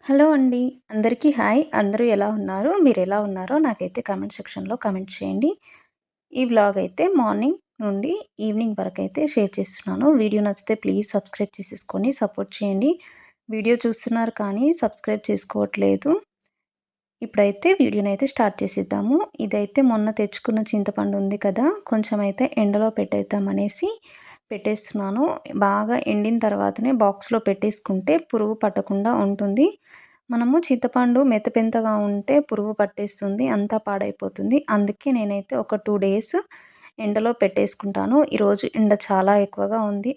Hello అండి. అందరికీ hi. అందరూ ఎలా ఉన్నారు? మీరెలా ఉన్నారో నాకైతే కామెంట్ సెక్షన్‌లో కామెంట్ చేయండి. ఈ వ్లాగ్ అయితే మార్నింగ్ నుండి ఈవినింగ్ వరకైతే షేర్ చేస్తున్నాను. వీడియో నచ్చితే ప్లీజ్ సబ్స్క్రైబ్ చేసేసుకొని సపోర్ట్ చేయండి. వీడియో చూస్తున్నారు కానీ సబ్స్క్రైబ్ చేసుకోవట్లేదు. ఇప్పుడైతే వీడియోనైతే స్టార్ట్ చేసేద్దాము. ఇదైతే మొన్న తెచ్చుకున్న చింతపండు ఉంది కదా! కొంచెం అయితే ఎండలో పెట్టేద్దామనేసి పెట్టేస్తున్నాను. బాగా ఎండిన తర్వాతనే బాక్స్‌లో పెట్టేసుకుంటే పురుగు పట్టకుండా ఉంటుంది. మనము చింతపండు మెత్తగా ఉంటే పురుగు పట్టేస్తుంది. అంతా పాడైపోతుంది. అందుకే నేనైతే ఒక 2 డేస్ ఎండలో పెట్టేసుకుంటాను. ఈరోజు ఎండ చాలా ఎక్కువగా ఉంది.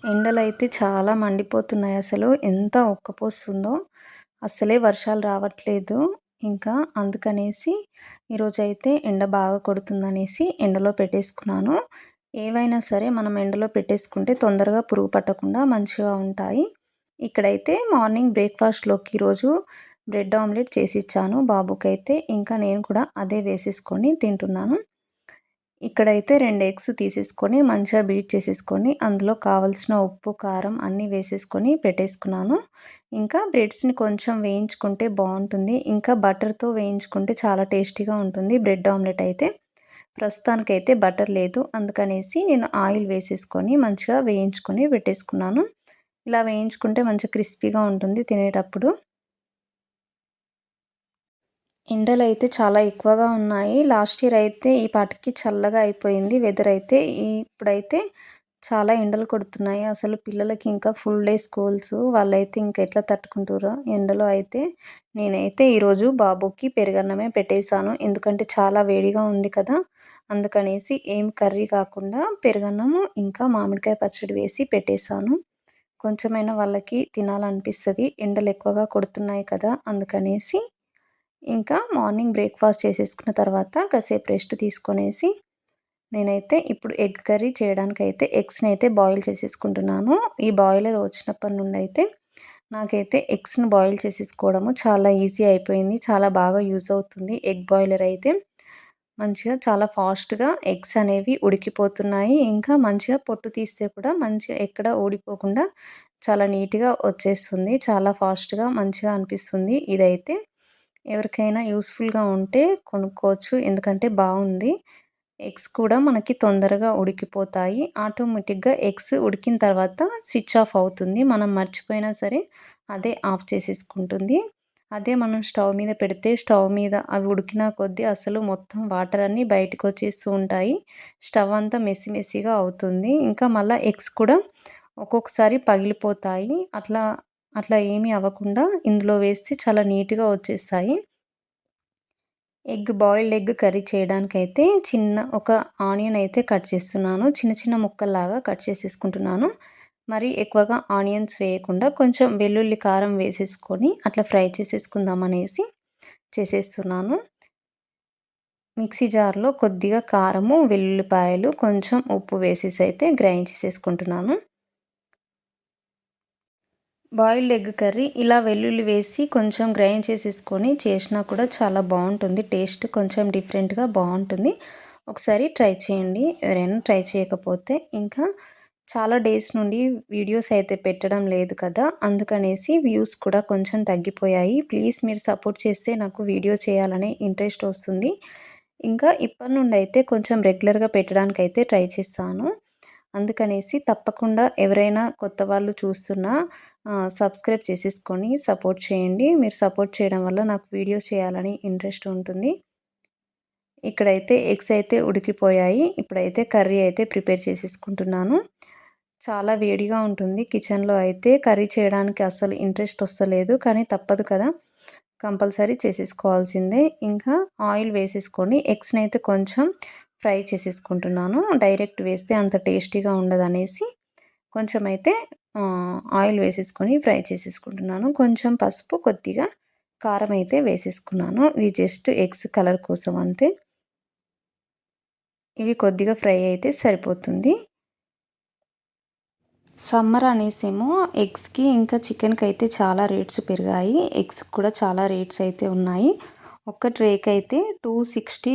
ఎండలైతే చాలా మండిపోతున్నాయి అసలు. ఎంత ఉక్కపోస్తుందో. అస్సలే వర్షాలు రావట్లేదు. ఇంకా అందుకనేసి ఈరోజైతే ఎండ బాగా కొడుతుందనేసి ఎండలో పెట్టేసుకున్నాను. ఏవైనా సరే మనం ఎండలో పెట్టేసుకుంటే తొందరగా పురుగు పట్టకుండా మంచిగా ఉంటాయి. ఇక్కడైతే మార్నింగ్ బ్రేక్‌ఫాస్ట్‌లోకి ఈరోజు బ్రెడ్ ఆమ్లెట్ చేసిచ్చాను బాబుకైతే. ఇంకా నేను కూడా అదే వేసేసుకొని తింటున్నాను. ఇక్కడైతే 2 ఎగ్స్ తీసేసుకొని మంచిగా బీట్ చేసేసుకొని అందులో కావాల్సిన ఉప్పు, కారం అన్నీ వేసేసుకొని పెట్టేసుకున్నాను. ఇంకా బ్రెడ్స్‌ని కొంచెం వేయించుకుంటే బావుంటుంది. ఇంకా బటర్‌తో వేయించుకుంటే చాలా టేస్టీగా ఉంటుంది బ్రెడ్ ఆమ్లెట్ అయితే. ప్రస్తుతానికైతే బటర్ లేదు. అందుకనేసి నేను ఆయిల్ వేసేసుకొని మంచిగా వేయించుకొని పెట్టేసుకున్నాను. ఇలా వేయించుకుంటే మంచిగా క్రిస్పీగా ఉంటుంది తినేటప్పుడు. ఎండలైతే చాలా ఎక్కువగా ఉన్నాయి. లాస్ట్ ఇయర్ అయితే ఈ పాటికి చల్లగా అయిపోయింది వెదర్ అయితే. ఇప్పుడైతే చాలా ఎండలు కొడుతున్నాయి. అసలు పిల్లలకి ఇంకా ఫుల్ డే స్కూల్స్. వాళ్ళైతే ఇంకా ఎట్లా తట్టుకుంటారో ఎండలో అయితే. నేనైతే ఈరోజు బాబుకి పెరుగన్నమే పెట్టేశాను. ఎందుకంటే చాలా వేడిగా ఉంది కదా! అందుకనేసి ఏం కర్రీ కాకుండా పెరుగన్నము ఇంకా మామిడికాయ పచ్చడి వేసి పెట్టేశాను. కొంచెమైనా వాళ్ళకి తినాలనిపిస్తది. ఎండలు ఎక్కువగా కొడుతున్నాయి కదా! అందుకనేసి. ఇంకా మార్నింగ్ బ్రేక్‌ఫాస్ట్ చేసేసుకున్న తర్వాత కాసేపు రెస్ట్ తీసుకొనేసి, నేనైతే ఇప్పుడు ఎగ్ కర్రీ చేయడానికైతే ఎగ్స్‌నైతే బాయిల్ చేసేసుకుంటున్నాను. ఈ బాయిలర్ వచ్చినప్పటి నుండైతే నాకైతే ఎగ్స్‌ని బాయిల్ చేసేసుకోవడము చాలా ఈజీ అయిపోయింది. చాలా బాగా యూజ్ అవుతుంది ఎగ్ బాయిలర్ అయితే. మంచిగా చాలా ఫాస్ట్‌గా ఎగ్స్ అనేవి ఉడికిపోతున్నాయి. ఇంకా మంచిగా పొట్టు తీస్తే కూడా మంచిగా ఎక్కడ ఊడిపోకుండా చాలా నీట్‌గా వచ్చేస్తుంది. చాలా ఫాస్ట్‌గా మంచిగా అనిపిస్తుంది ఇదైతే. ఎవరికైనా యూజ్‌ఫుల్‌గా ఉంటే కొనుక్కోవచ్చు. ఎందుకంటే బావుంది. ఎగ్స్ కూడా మనకి తొందరగా ఉడికిపోతాయి. ఆటోమేటిక్‌గా ఎగ్స్ ఉడికిన తర్వాత స్విచ్ ఆఫ్ అవుతుంది. మనం మర్చిపోయినా సరే అదే ఆఫ్ చేసేసుకుంటుంది. అదే మనం స్టవ్ మీద పెడితే స్టవ్ మీద అవి ఉడికిన కొద్దీ అసలు మొత్తం వాటర్ అన్నీ బయటకొచ్చేస్తూ ఉంటాయి. స్టవ్ అంతా మెస్సీగా అవుతుంది. ఇంకా మళ్ళా ఎగ్స్ కూడా ఒక్కొక్కసారి పగిలిపోతాయి. అట్లా అట్లా ఏమీ అవ్వకుండా ఇందులో వేస్తే చాలా నీట్‌గా వచ్చేస్తాయి. బాయిల్డ్ ఎగ్ కర్రీ చేయడానికైతే ఒక ఆనియన్ అయితే కట్ చేస్తున్నాను. చిన్న చిన్న ముక్కల్లాగా కట్ చేసేసుకుంటున్నాను. మరి ఎక్కువగా ఆనియన్స్ వేయకుండా కొంచెం వెల్లుల్లి కారం వేసేసుకొని అట్లా ఫ్రై చేసేసుకుందామనేసి చేసేస్తున్నాను. మిక్సీ జార్‌లో కొద్దిగా కారము, వెల్లుల్లిపాయలు, కొంచెం ఉప్పు వేసేసి అయితే గ్రైండ్ చేసేసుకుంటున్నాను. బాయిల్డ్ ఎగ్ కర్రీ ఇలా వెల్లుల్లి వేసి కొంచెం గ్రైండ్ చేసేసుకొని చేసినా కూడా చాలా బావుంటుంది. టేస్ట్ కొంచెం డిఫరెంట్‌గా బావుంటుంది. ఒకసారి ట్రై చేయండి. ఎవరైనా ట్రై చేయకపోతే. ఇంకా చాలా డేస్ నుండి వీడియోస్ అయితే పెట్టడం లేదు కదా! అందుకనేసి వ్యూస్ కూడా కొంచెం తగ్గిపోయాయి. ప్లీజ్ మీరు సపోర్ట్ చేస్తే నాకు వీడియో చేయాలనే ఇంట్రెస్ట్ వస్తుంది. ఇంకా ఇప్పటి నుండైతే కొంచెం రెగ్యులర్‌గా పెట్టడానికైతే ట్రై చేస్తాను. అందుకనేసి తప్పకుండా ఎవరైనా కొత్త వాళ్ళు చూస్తున్నా సబ్స్క్రైబ్ చేసేసుకొని సపోర్ట్ చేయండి. మీరు సపోర్ట్ చేయడం వల్ల నాకు వీడియోస్ చేయాలని ఇంట్రెస్ట్ ఉంటుంది. ఇక్కడైతే ఎగ్స్ అయితే ఉడికిపోయాయి. ఇప్పుడైతే కర్రీ అయితే ప్రిపేర్ చేసేసుకుంటున్నాను. చాలా వేడిగా ఉంటుంది కిచెన్‌లో అయితే. కర్రీ చేయడానికి అసలు ఇంట్రెస్ట్ వస్తలేదు. కానీ తప్పదు కదా! కంపల్సరీ చేసేసుకోవాల్సిందే. ఇంకా ఆయిల్ వేసేసుకొని ఎగ్స్‌నైతే కొంచెం ఫ్రై చేసేసుకుంటున్నాను. డైరెక్ట్ వేస్తే అంత టేస్టీగా ఉండదనేసి కొంచెమైతే ఆయిల్ వేసేసుకొని ఫ్రై చేసేసుకుంటున్నాను. కొంచెం పసుపు, కొద్దిగా కారం అయితే వేసేసుకున్నాను. ఇది జస్ట్ ఎగ్స్ కలర్ కోసం అంతే. ఇవి కొద్దిగా ఫ్రై అయితే సరిపోతుంది. సమ్మర్ అనేసేమో ఎగ్స్‌కి ఇంకా చికెన్‌కి అయితే చాలా రేట్స్ పెరిగాయి. ఎగ్స్‌కి కూడా చాలా రేట్స్ అయితే ఉన్నాయి. ఒక్క ట్రేకైతే 260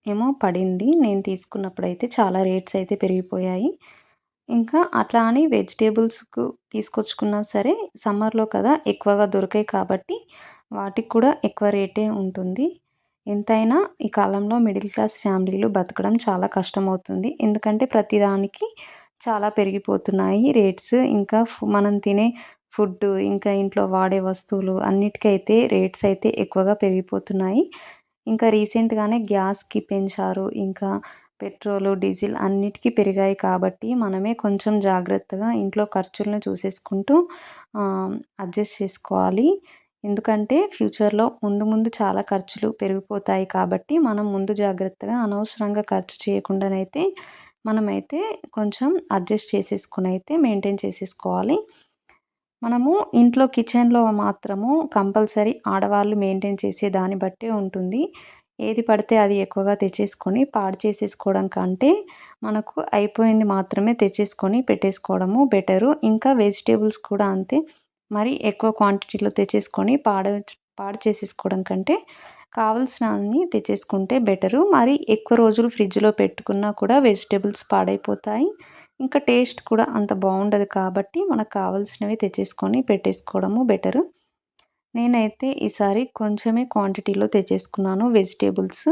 ఏమో పడింది. నేను తీసుకున్నప్పుడైతే చాలా రేట్స్ అయితే పెరిగిపోయాయి. ఇంకా అట్లా అని వెజిటబుల్స్‌కు తీసుకొచ్చుకున్నా సరే సమ్మర్‌లో కదా ఎక్కువగా దొరకాయి కాబట్టి వాటికి కూడా ఎక్కువ రేటే ఉంటుంది. ఎంతైనా ఈ కాలంలో మిడిల్ క్లాస్ ఫ్యామిలీలు బతకడం చాలా కష్టమవుతుంది. ఎందుకంటే ప్రతిదానికి చాలా పెరిగిపోతున్నాయి రేట్స్. ఇంకా మనం తినే ఫుడ్డు, ఇంకా ఇంట్లో వాడే వస్తువులు అన్నిటికైతే రేట్స్ అయితే ఎక్కువగా పెరిగిపోతున్నాయి. ఇంకా రీసెంట్‌గానే గ్యాస్‌కి పెంచారు. ఇంకా పెట్రోలు, డీజిల్ అన్నిటికీ పెరిగాయి కాబట్టి మనమే కొంచెం జాగ్రత్తగా ఇంట్లో ఖర్చులను చూసేసుకుంటూ అడ్జస్ట్ చేసుకోవాలి. ఎందుకంటే ఫ్యూచర్‌లో ముందు ముందు చాలా ఖర్చులు పెరిగిపోతాయి కాబట్టి మనం ముందు జాగ్రత్తగా అనవసరంగా ఖర్చు చేయకుండానైతే మనమైతే కొంచెం అడ్జస్ట్ చేసేసుకొనైతే మెయింటైన్ చేసేసుకోవాలి. మనము ఇంట్లో కిచెన్‌లో మాత్రము కంపల్సరీ ఆడవాళ్ళు మెయింటైన్ చేసే దాన్ని బట్టే ఉంటుంది. ఏది పడితే అది ఎక్కువగా తెచ్చేసుకొని పాడు చేసేసుకోవడం కంటే మనకు అయిపోయింది మాత్రమే తెచ్చేసుకొని పెట్టేసుకోవడము బెటరు. ఇంకా వెజిటబుల్స్ కూడా అంతే. మరి ఎక్కువ క్వాంటిటీలో తెచ్చేసుకొని పాడు చేసేసుకోవడం కంటే కావాల్సినన్ని తెచ్చేసుకుంటే బెటరు. మరి ఎక్కువ రోజులు ఫ్రిడ్జ్‌లో పెట్టుకున్నా కూడా వెజిటబుల్స్ పాడైపోతాయి. ఇంకా టేస్ట్ కూడా అంత బాగుండదు కాబట్టి మనకు కావాల్సినవి తెచ్చేసుకొని పెట్టేసుకోవడము బెటరు. నేనైతే ఈసారి కొంచెమే క్వాంటిటీలో తెచ్చేసుకున్నాను వెజిటబుల్స్.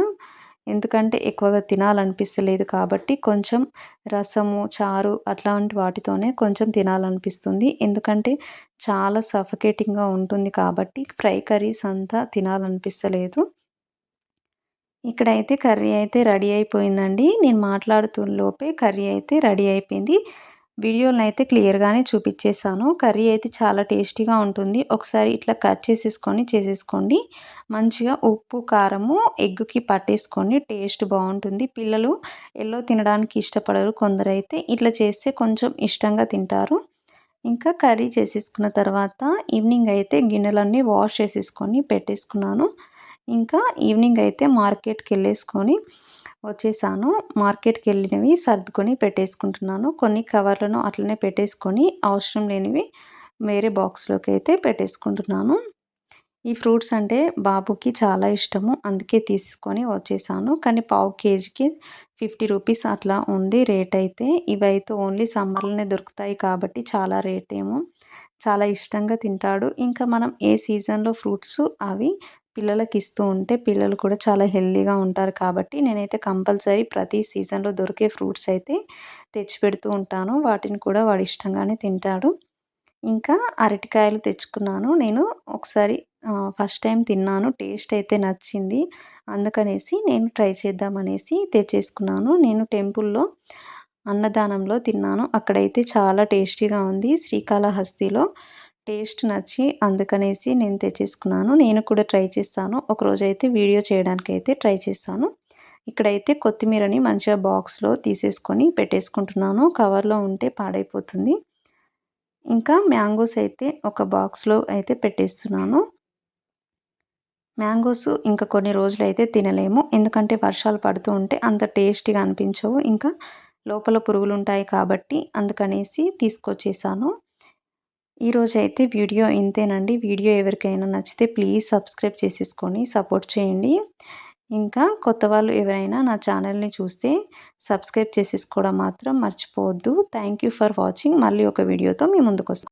ఎందుకంటే ఎక్కువగా తినాలనిపిస్తలేదు కాబట్టి కొంచెం రసము, చారు అట్లాంటి వాటితోనే కొంచెం తినాలనిపిస్తుంది. ఎందుకంటే చాలా సఫకేటింగ్‌గా ఉంటుంది కాబట్టి ఫ్రై కర్రీస్ అంతా తినాలనిపిస్తలేదు. ఇక్కడైతే కర్రీ అయితే రెడీ అయిపోయిందండి. నేను మాట్లాడుతున్నలోపే కర్రీ అయితే రెడీ అయిపోయింది. వీడియోలనైతే క్లియర్‌గానే చూపిచ్చేసాను. కర్రీ అయితే చాలా టేస్టీగా ఉంటుంది. ఒకసారి ఇట్లా కట్ చేసేసుకోండి. మంచిగా ఉప్పు, కారము ఎగ్‌కి పట్టేసుకొని టేస్ట్ బావుంటుంది. పిల్లలు యెల్లో తినడానికి ఇష్టపడరు. కొందరైతే ఇట్లా చేస్తే కొంచెం ఇష్టంగా తింటారు. ఇంకా కర్రీ చేసేసుకున్న తర్వాత ఈవినింగ్ అయితే గిన్నెలన్నీ వాష్ చేసేసుకొని పెట్టేసుకున్నాను. ఇంకా ఈవినింగ్ అయితే మార్కెట్‌కెళ్ళేసుకొని వచ్చేసాను. మార్కెట్‌కెళ్ళినవి సర్దుకొని పెట్టేసుకుంటున్నాను. కొన్ని కవర్లను అట్లనే పెట్టేసుకొని అవసరం లేనివి వేరే బాక్స్‌లోకి అయితే పెట్టేసుకుంటున్నాను. ఈ ఫ్రూట్స్ అంటే బాబుకి చాలా ఇష్టము. అందుకే తీసుకొని వచ్చేసాను. కానీ పావు కేజీకి 50 రూపీస్ అట్లా ఉంది రేట్ అయితే. ఇవైతే ఓన్లీ సమ్మర్‌లోనే దొరుకుతాయి కాబట్టి చాలా రేట్ ఏమో. చాలా ఇష్టంగా తింటాడు. ఇంకా మనం ఏ సీజన్‌లో ఫ్రూట్స్ అవి పిల్లలకి ఇస్తూ ఉంటే పిల్లలు కూడా చాలా హెల్తీగా ఉంటారు కాబట్టి నేనైతే కంపల్సరీ ప్రతి సీజన్‌లో దొరికే ఫ్రూట్స్ అయితే తెచ్చిపెడుతూ ఉంటాను. వాటిని కూడా వాడు ఇష్టంగానే తింటాడు. ఇంకా అరటికాయలు తెచ్చుకున్నాను. నేను ఒకసారి ఫస్ట్ టైం తిన్నాను. టేస్ట్ అయితే నచ్చింది. అందుకనేసి నేను ట్రై చేద్దామనేసి తెచ్చేసుకున్నాను. నేను టెంపుల్‌లో అన్నదానంలో తిన్నాను. అక్కడైతే చాలా టేస్టీగా ఉంది. శ్రీకాళహస్తిలో టేస్ట్ నచ్చి అందుకనేసి నేను తెచ్చేసుకున్నాను. నేను కూడా ట్రై చేస్తాను. ఒకరోజైతే వీడియో చేయడానికైతే ట్రై చేస్తాను. ఇక్కడైతే కొత్తిమీరని మంచిగా బాక్స్‌లో తీసేసుకొని పెట్టేసుకుంటున్నాను. కవర్‌లో ఉంటే పాడైపోతుంది. ఇంకా మ్యాంగోస్ అయితే ఒక బాక్స్‌లో అయితే పెట్టేస్తున్నాను. మ్యాంగోస్ ఇంకా కొన్ని రోజులైతే తినలేము. ఎందుకంటే వర్షాలు పడుతూ ఉంటే అంత టేస్టీగా అనిపించవు. ఇంకా లోపల పురుగులుంటాయి కాబట్టి అందుకనేసి తీసుకొచ్చేసాను. ఈరోజైతే వీడియో ఇంతేనండి. వీడియో ఎవరికైనా నచ్చితే ప్లీజ్ సబ్స్క్రైబ్ చేసేసుకొని సపోర్ట్ చేయండి. ఇంకా కొత్త వాళ్ళు ఎవరైనా నా ఛానల్‌ని చూస్తే సబ్స్క్రైబ్ చేసేసుకోవడం మాత్రం మర్చిపోవద్దు. Thank you for watching. మళ్ళీ ఒక వీడియోతో మీ ముందుకొస్తాను.